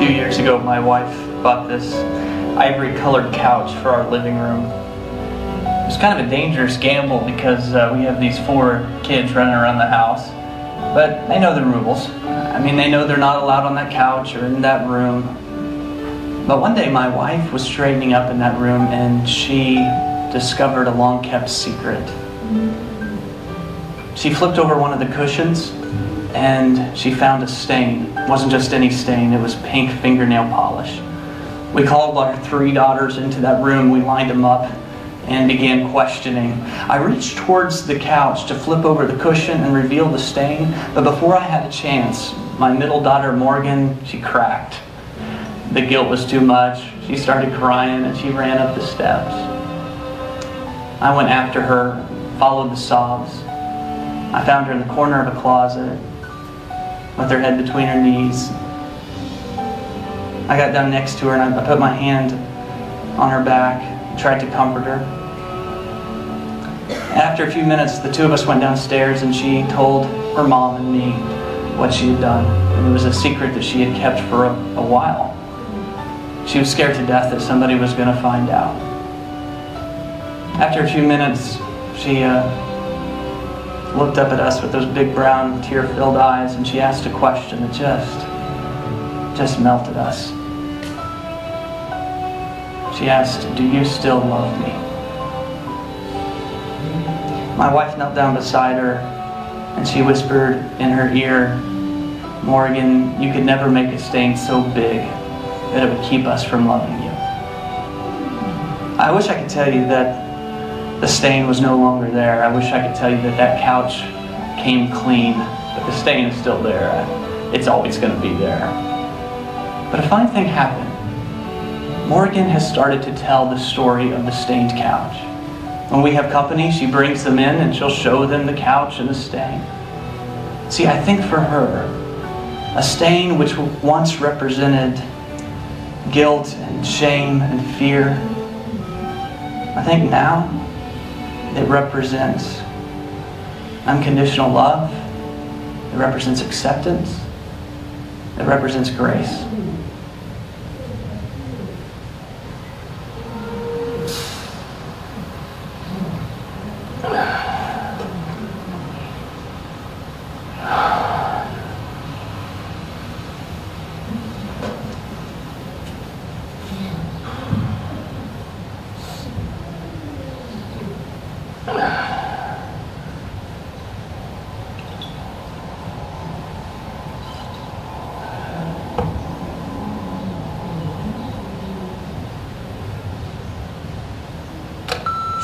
few years ago, my wife bought this ivory-colored couch for our living room. It was kind of a dangerous gamble because we have these 4 kids running around the house, but they know the rules. I mean, they know they're not allowed on that couch or in that room. But one day my wife was straightening up in that room and she discovered a long-kept secret. She flipped over one of the cushions and she found a stain. It wasn't just any stain, it was pink fingernail polish. We called our 3 daughters into that room, we lined them up and began questioning. I reached towards the couch to flip over the cushion and reveal the stain, but before I had a chance, my middle daughter Morgan, she cracked. The guilt was too much. She started crying and she ran up the steps. I went after her, followed the sobs. I found her in the corner of a closet with her head between her knees. I got down next to her and I put my hand on her back and tried to comfort her. After a few minutes, the 2 of us went downstairs and she told her mom and me what she had done. And it was a secret that she had kept for a while. She was scared to death that somebody was going to find out. After a few minutes, she looked up at us with those big brown tear-filled eyes and she asked a question that just melted us. She asked, "Do you still love me?" My wife knelt down beside her and she whispered in her ear, "Morgan, you could never make a stain so big that it would keep us from loving you." I wish I could tell you that the stain was no longer there. I wish I could tell you that that couch came clean, but the stain is still there. It's always going to be there. But a funny thing happened. Morgan has started to tell the story of the stained couch. When we have company, she brings them in and she'll show them the couch and the stain. See, I think for her, a stain which once represented guilt and shame and fear, I think now it represents unconditional love, it represents acceptance, it represents grace.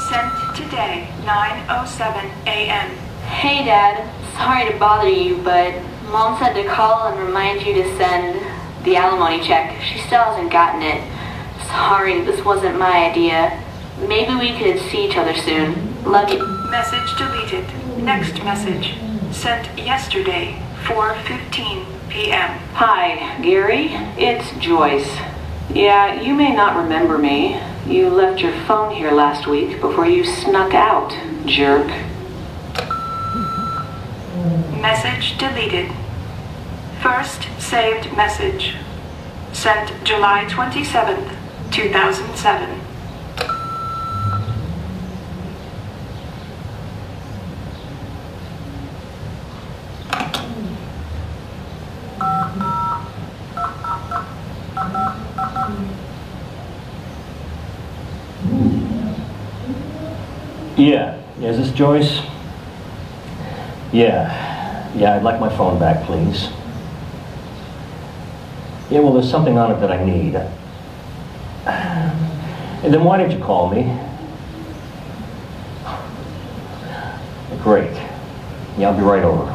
Sent today, 9:07 a.m. Hey Dad, sorry to bother you, but Mom said to call and remind you to send the alimony check. She still hasn't gotten it. Sorry, this wasn't my idea. Maybe we could see each other soon. Love you. Message deleted. Next message. Sent yesterday, 4:15 p.m. Hi, Gary. It's Joyce. Yeah, you may not remember me. You left your phone here last week before you snuck out, jerk. Message deleted. First saved message. Sent July 27th, 2007. Yeah, is this Joyce? Yeah, I'd like my phone back, please. Yeah, well, there's something on it that I need. And then why did you call me? Great. Yeah, I'll be right over.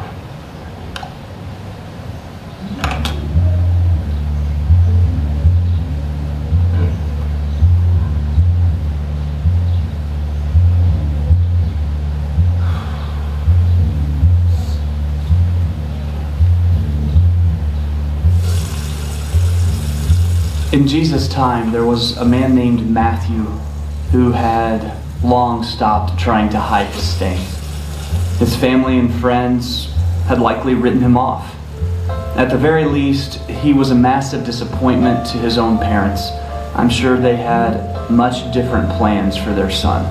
In Jesus' time, there was a man named Matthew who had long stopped trying to hide his stain. His family and friends had likely written him off. At the very least, he was a massive disappointment to his own parents. I'm sure they had much different plans for their son.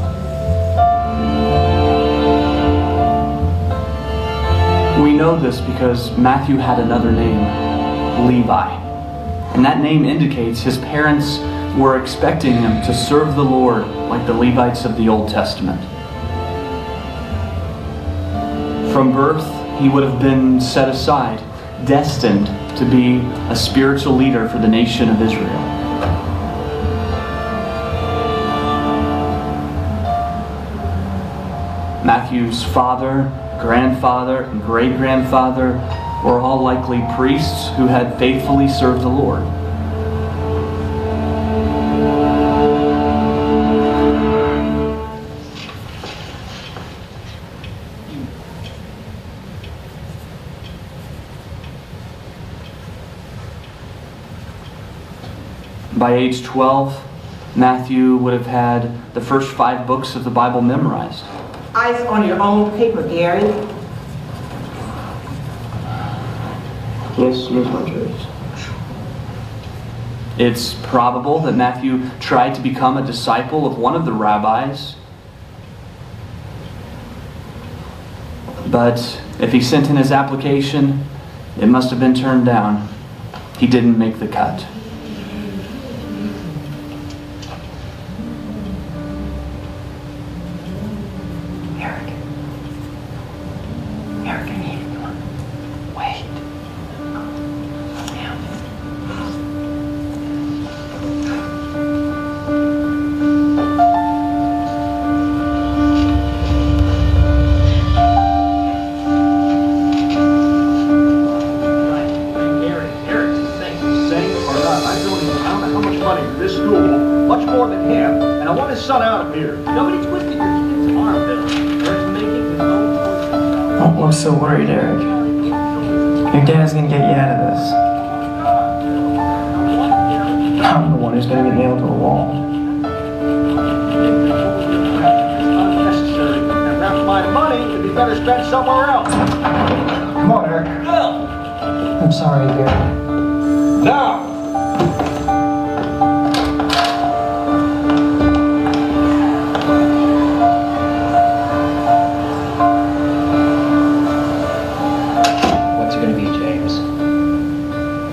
We know this because Matthew had another name, Levi. And that name indicates his parents were expecting him to serve the Lord like the Levites of the Old Testament. From birth, he would have been set aside, destined to be a spiritual leader for the nation of Israel. Matthew's father, grandfather, and great-grandfather were all likely priests who had faithfully served the Lord. By age 12, Matthew would have had the first 5 books of the Bible memorized. Eyes on your own paper, Gary. Yes, my choice. It's probable that Matthew tried to become a disciple of one of the rabbis. But if he sent in his application, it must have been turned down. He didn't make the cut. Don't look so worried, Eric. Your dad's gonna get you out of this. I'm the one who's gonna get nailed to the wall. And that's my money to be better spent somewhere else. Come on, Eric. I'm sorry, Gary. Now!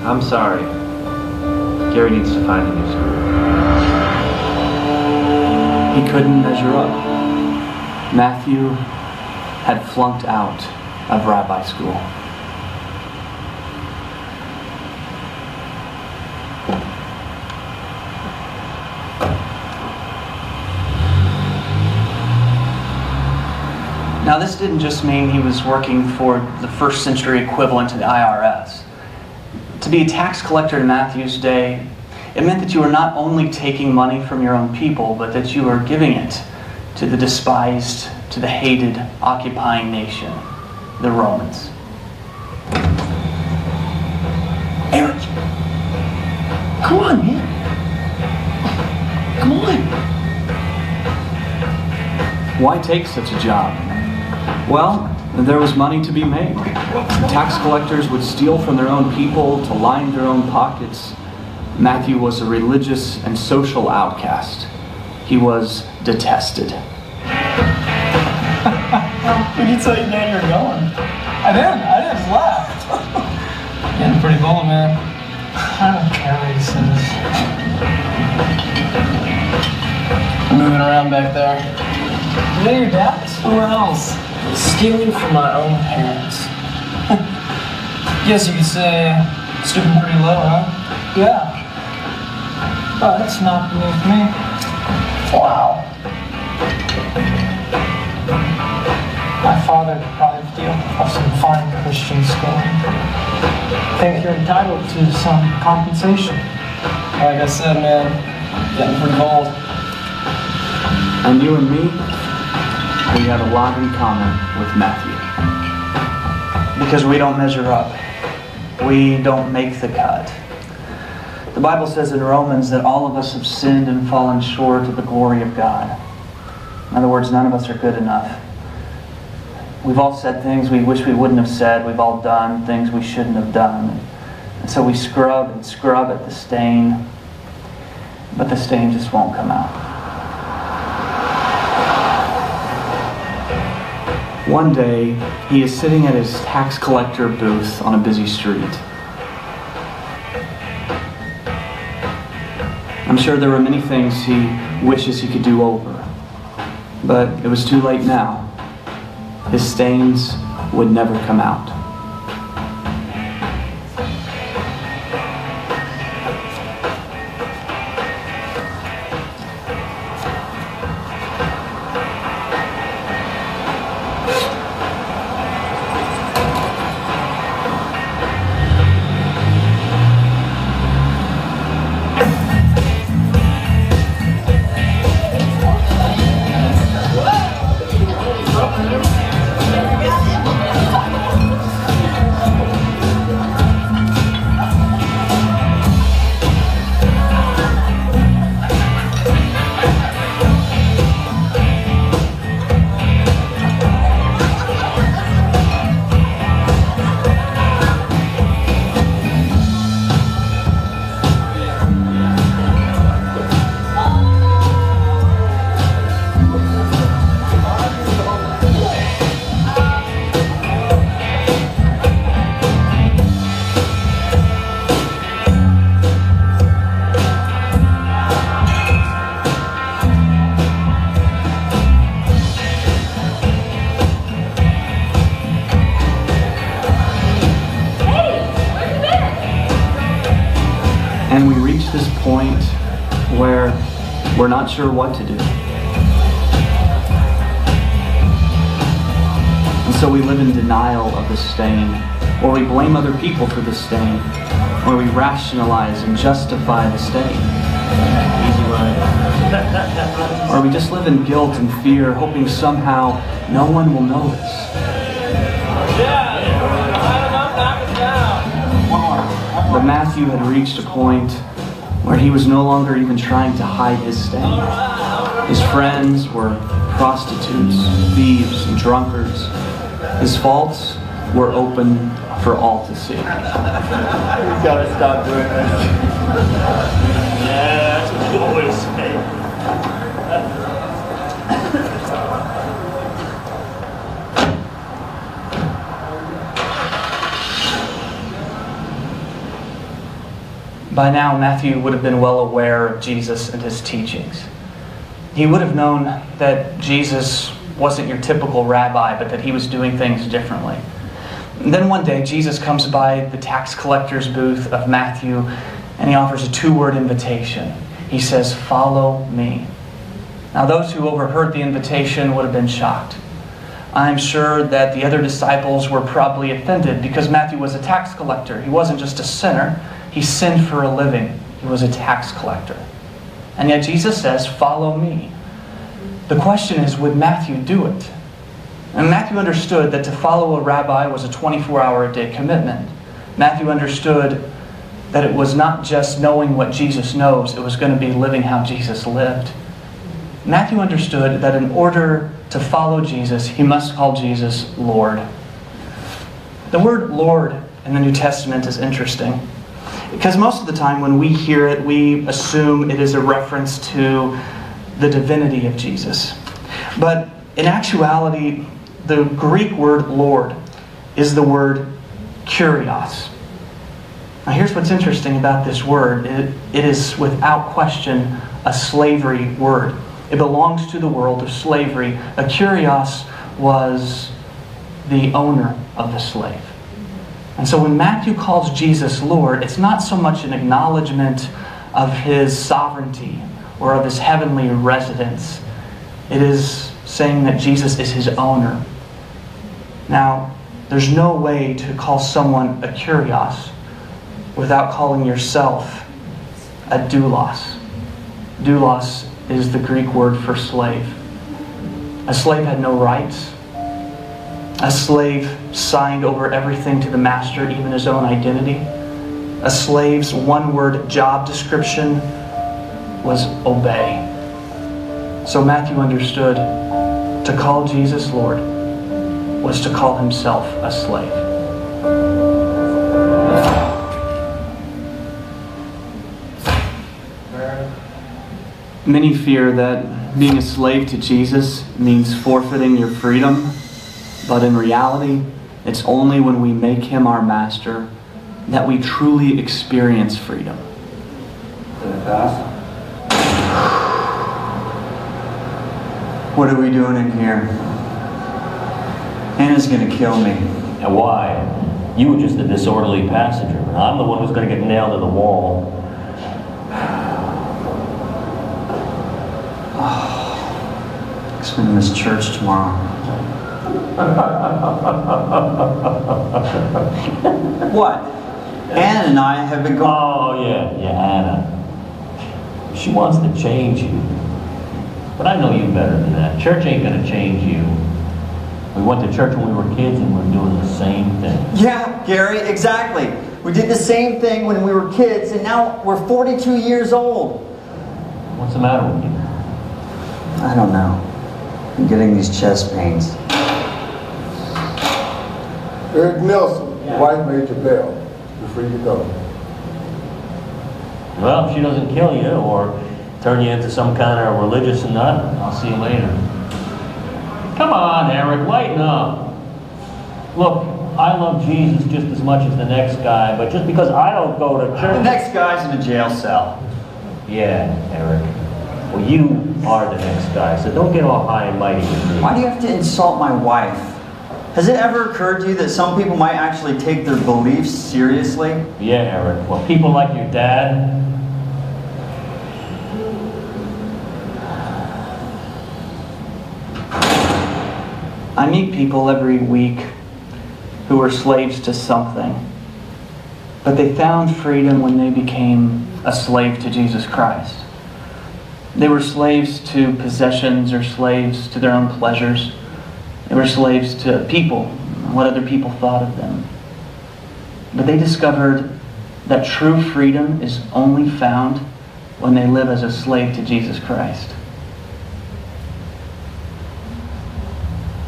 I'm sorry. Gary needs to find a new school. He couldn't measure up. Matthew had flunked out of rabbi school. Now, this didn't just mean he was working for the first century equivalent to the IRS. To be a tax collector in Matthew's day, it meant that you were not only taking money from your own people, but that you were giving it to the despised, to the hated, occupying nation, the Romans. Eric! Come on, man! Come on! Why take such a job? Well, there was money to be made. Tax collectors would steal from their own people to line their own pockets. Matthew was a religious and social outcast. He was detested. Who did you tell your dad you were going? I just left. Getting pretty bold, man. I don't care what he says. Moving around back there. Yeah, your dad's? Where else? Stealing from my own parents. Guess you could say stooping pretty low, huh? Yeah. Oh, that's not beneath me. Wow. My father deprived you of some fine Christian schooling. I think you're entitled to some compensation. Like I said, man, getting pretty bold. And you and me, we have a lot in common with Matthew. Because we don't measure up. We don't make the cut. The Bible says in Romans that all of us have sinned and fallen short of the glory of God. In other words, none of us are good enough. We've all said things we wish we wouldn't have said. We've all done things we shouldn't have done. And so we scrub and scrub at the stain, but the stain just won't come out. One day, he is sitting at his tax collector booth on a busy street. I'm sure there were many things he wishes he could do over, but it was too late now. His stains would never come out. And we reach this point where we're not sure what to do. And so we live in denial of the stain, or we blame other people for the stain, or we rationalize and justify the stain. Easy way. Or we just live in guilt and fear, hoping somehow no one will notice. But Matthew had reached a point where he was no longer even trying to hide his stain. His friends were prostitutes, thieves, and drunkards. His faults were open for all to see. You gotta stop doing this. Yeah, that's what you always say. By now, Matthew would have been well aware of Jesus and his teachings. He would have known that Jesus wasn't your typical rabbi, but that he was doing things differently. And then one day, Jesus comes by the tax collector's booth of Matthew, and he offers a two-word invitation. He says, "Follow me." Now, those who overheard the invitation would have been shocked. I'm sure that the other disciples were probably offended because Matthew was a tax collector. He wasn't just a sinner. He sinned for a living. He was a tax collector. And yet Jesus says, "Follow me." The question is, would Matthew do it? And Matthew understood that to follow a rabbi was a 24-hour-a-day commitment. Matthew understood that it was not just knowing what Jesus knows, it was going to be living how Jesus lived. Matthew understood that in order to follow Jesus, he must call Jesus Lord. The word Lord in the New Testament is interesting, because most of the time when we hear it, we assume it is a reference to the divinity of Jesus. But in actuality, the Greek word Lord is the word kurios. Now here's what's interesting about this word. It is without question a slavery word. It belongs to the world of slavery. A kurios was the owner of the slave. And so when Matthew calls Jesus Lord, it's not so much an acknowledgement of his sovereignty or of his heavenly residence. It is saying that Jesus is his owner. Now, there's no way to call someone a kurios without calling yourself a doulos. Doulos is the Greek word for slave. A slave had no rights. A slave signed over everything to the master, even his own identity. A slave's one-word job description was obey. So Matthew understood to call Jesus Lord was to call himself a slave. Many fear that being a slave to Jesus means forfeiting your freedom, but in reality, it's only when we make Him our master that we truly experience freedom. What are we doing in here? Hannah's gonna kill me. And why? You were just a disorderly passenger. I'm the one who's going to get nailed to the wall. Guess we're gonna miss church tomorrow. What? Anna and I have been going... Oh, yeah, Anna. She wants to change you. But I know you better than that. Church ain't going to change you. We went to church when we were kids and we're doing the same thing. Yeah, Gary, exactly. We did the same thing when we were kids, and now we're 42 years old. What's the matter with you? I don't know. I'm getting these chest pains. Eric Nelson, wife Major Bell. You're free to go. Well, if she doesn't kill you or turn you into some kind of religious nut, I'll see you later. Come on, Eric, lighten up. Look, I love Jesus just as much as the next guy, but just because I don't go to church... The next guy's in a jail cell. Yeah, Eric. Well, you are the next guy, so don't get all high and mighty with me. Why do you have to insult my wife? Has it ever occurred to you that some people might actually take their beliefs seriously? Yeah, Eric. Well, people like your dad... I meet people every week who are slaves to something, but they found freedom when they became a slave to Jesus Christ. They were slaves to possessions or slaves to their own pleasures. They were slaves to people, what other people thought of them. But they discovered that true freedom is only found when they live as a slave to Jesus Christ.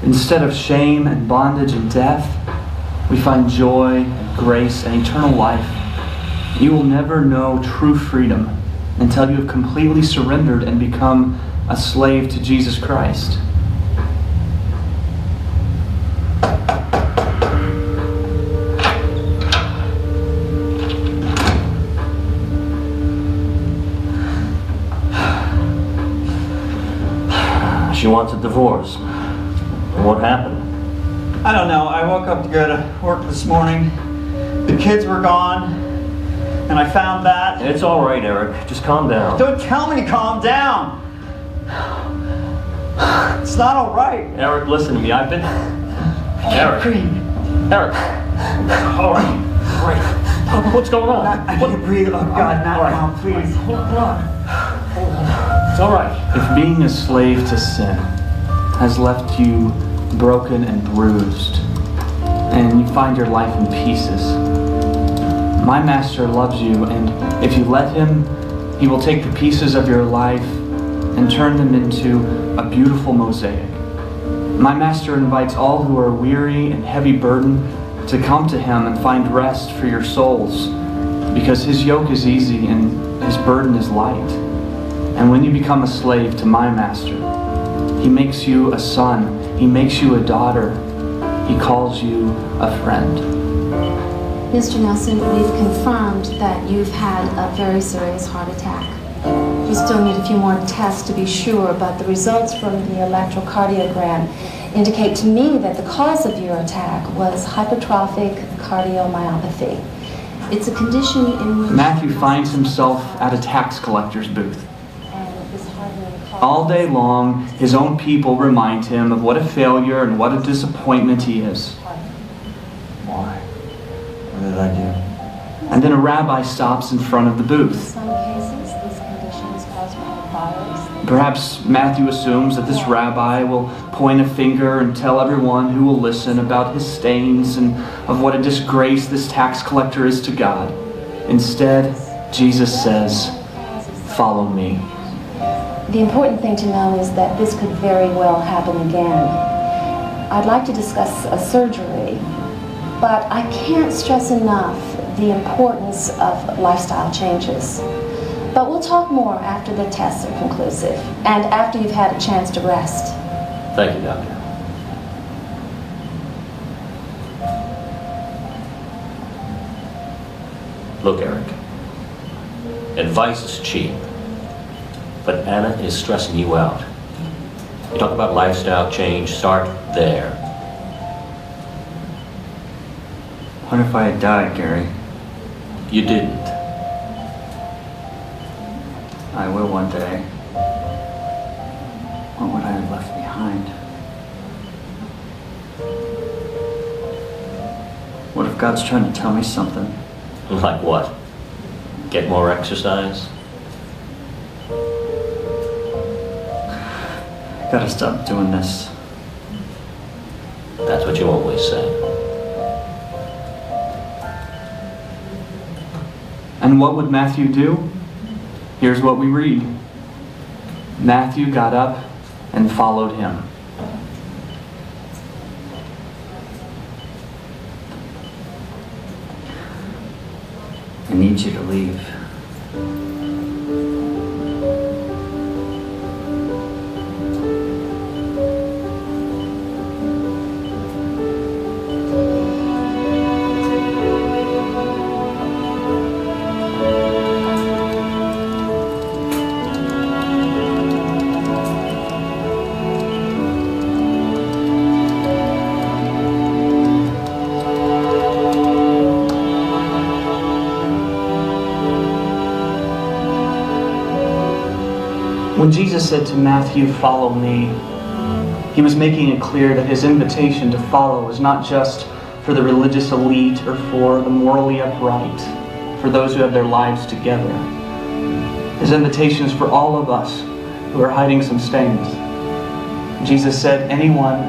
Instead of shame and bondage and death, we find joy and grace and eternal life. You will never know true freedom until you have completely surrendered and become a slave to Jesus Christ. She wants a divorce. And what happened? I don't know. I woke up to go to work this morning. The kids were gone. And I found that. It's all right, Eric. Just calm down. Don't tell me to calm down. It's not all right. Eric, listen to me. I've been... Eric. Eric. All right. What's going on? I can't breathe. Oh, God, not now, please. Hold on. It's all right. If being a slave to sin has left you broken and bruised, and you find your life in pieces, my master loves you, and if you let him, he will take the pieces of your life and turn them into a beautiful mosaic. My master invites all who are weary and heavy burdened to come to him and find rest for your souls, because his yoke is easy and his burden is light. And when you become a slave to my master, he makes you a son, he makes you a daughter, he calls you a friend. Mr. Nelson, we've confirmed that you've had a very serious heart attack. You still need a few more tests to be sure, but the results from the electrocardiogram indicate to me that the cause of your attack was hypertrophic cardiomyopathy. It's a condition in which... Matthew finds himself at a tax collector's booth. All day long, his own people remind him of what a failure and what a disappointment he is. Why? What did I do? And then a rabbi stops in front of the In booth. some cases, this condition is caused by a virus. Perhaps Matthew assumes that this rabbi will point a finger and tell everyone who will listen about his stains and of what a disgrace this tax collector is to God. Instead, Jesus says, "Follow me." The important thing to know is that this could very well happen again. I'd like to discuss a surgery, but I can't stress enough the importance of lifestyle changes. But we'll talk more after the tests are conclusive and after you've had a chance to rest. Thank you, Doctor. Look, Eric. Advice is cheap, but Anna is stressing you out. You talk about lifestyle change, start there. What if I had died, Gary? You didn't. I will one day. What would I have left behind? What if God's trying to tell me something? Like what? Get more exercise? I gotta stop doing this. That's what you always say. And what would Matthew do? Here's what we read. Matthew got up and followed him. I need you to leave. When Jesus said to Matthew, "Follow me," he was making it clear that his invitation to follow is not just for the religious elite or for the morally upright, for those who have their lives together. His invitation is for all of us who are hiding some stains. Jesus said, "Anyone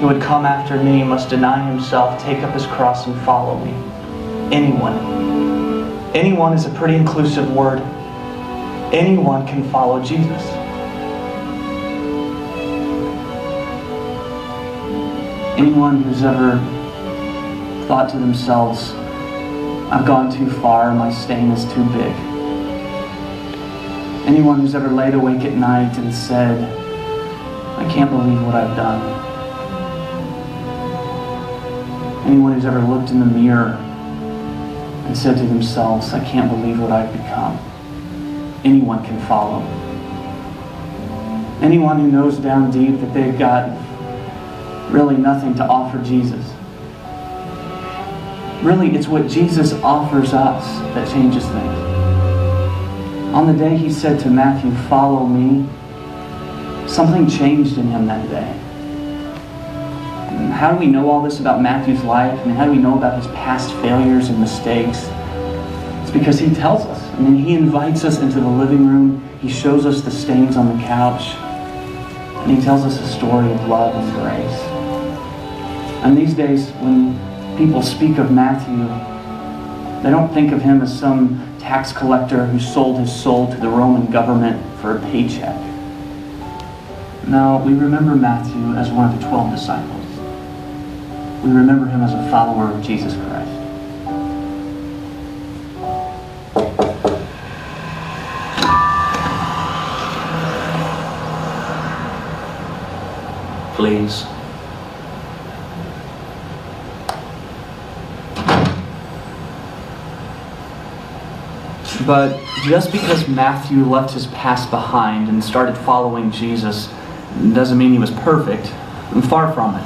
who would come after me must deny himself, take up his cross, and follow me." Anyone. Anyone is a pretty inclusive word. Anyone can follow Jesus. Anyone who's ever thought to themselves, "I've gone too far, my stain is too big." Anyone who's ever laid awake at night and said, "I can't believe what I've done." Anyone who's ever looked in the mirror and said to themselves, "I can't believe what I've become." Anyone can follow. Anyone who knows down deep that they've got really nothing to offer Jesus. Really, it's what Jesus offers us that changes things. On the day he said to Matthew, "Follow me," something changed in him that day. And how do we know all this about Matthew's life? I mean, how do we know about his past failures and mistakes? It's because he tells us. I mean, he invites us into the living room. He shows us the stains on the couch. And he tells us a story of love and grace. And these days, when people speak of Matthew, they don't think of him as some tax collector who sold his soul to the Roman government for a paycheck. No, we remember Matthew as one of the 12 disciples. We remember him as a follower of Jesus Christ. Please. But just because Matthew left his past behind and started following Jesus doesn't mean he was perfect. And far from it.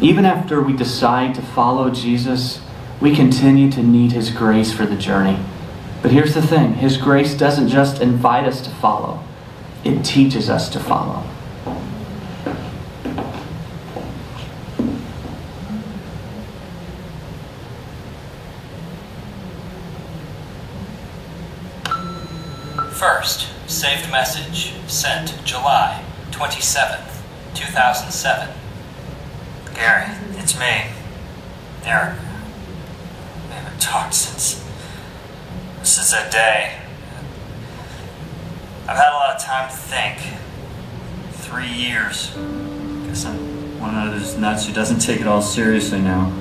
Even after we decide to follow Jesus, we continue to need his grace for the journey. But here's the thing, his grace doesn't just invite us to follow, it teaches us to follow. First, saved message sent July 27th, 2007. Gary, it's me, Eric. We haven't talked since that day. I've had a lot of time to think 3 years. Guess I'm one of those nuts who doesn't take it all seriously now.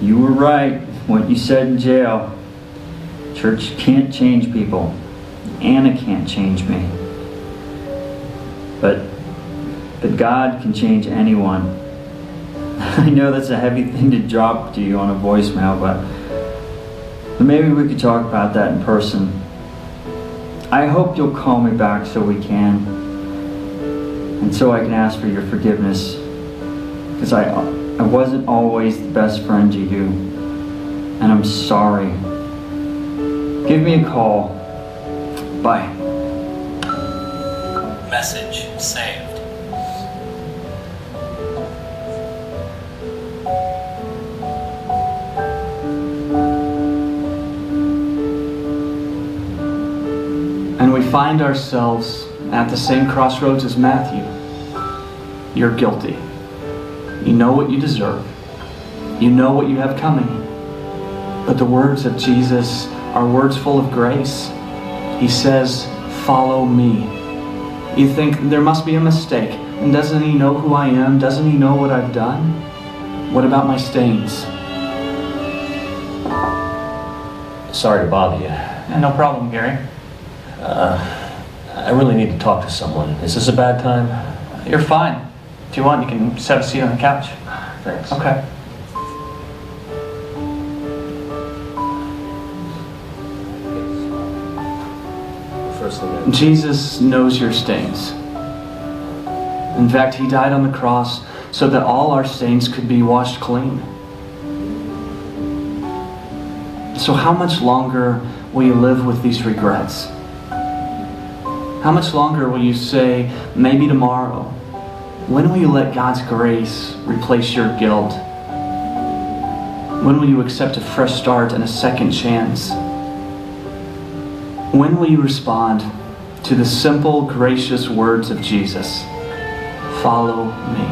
You were right, what you said in jail. Church can't change people. Anna can't change me. But God can change anyone. I know that's a heavy thing to drop to you on a voicemail, but maybe we could talk about that in person. I hope you'll call me back so we can. And so I can ask for your forgiveness. Because I wasn't always the best friend to you. And I'm sorry. Give me a call. Bye. Message saved. And we find ourselves at the same crossroads as Matthew. You're guilty. You know what you deserve. You know what you have coming. But the words of Jesus are words full of grace. He says, "Follow me." You think there must be a mistake. And doesn't he know who I am? Doesn't he know what I've done? What about my stains? Sorry to bother you. No problem, Gary. I really need to talk to someone. Is this a bad time? You're fine. If you want, you can just have a seat on the couch. Thanks. Okay. First thing Jesus knows your stains. In fact, he died on the cross so that all our stains could be washed clean. So how much longer will you live with these regrets? How much longer will you say, maybe tomorrow? When will you let God's grace replace your guilt? When will you accept a fresh start and a second chance? When will you respond to the simple, gracious words of Jesus? Follow me.